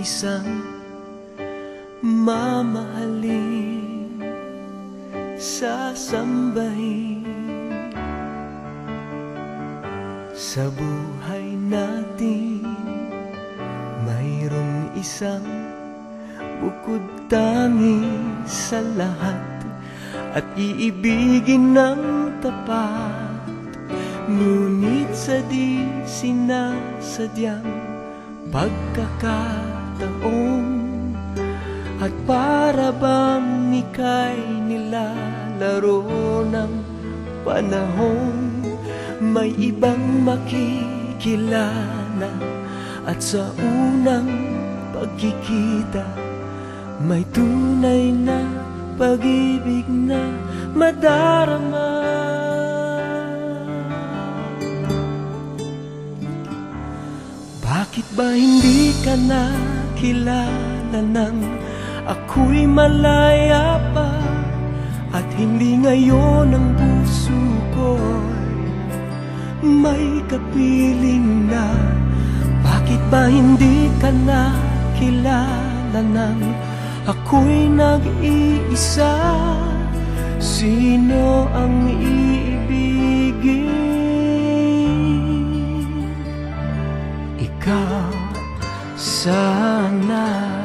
isang mamahalin, sasambahin. Sa buhay natin mayroong isang bukod tangi sa lahat, at iibigin ng tapat, ngunit sa di sinasadyang pagkakataon, at para bang ika'y nilalaro ng panahon, may ibang makikilala, at sa unang pagkikita may tunay na pag-ibig na madarama. Bakit ba hindi ka nakilala nang ako'y malaya pa, at hindi ngayon ang puso ko'y may kapiling na? Bakit ba hindi ka nakilala nang ako'y nag-iisa? Sino ang iibigin? Ikaw sana.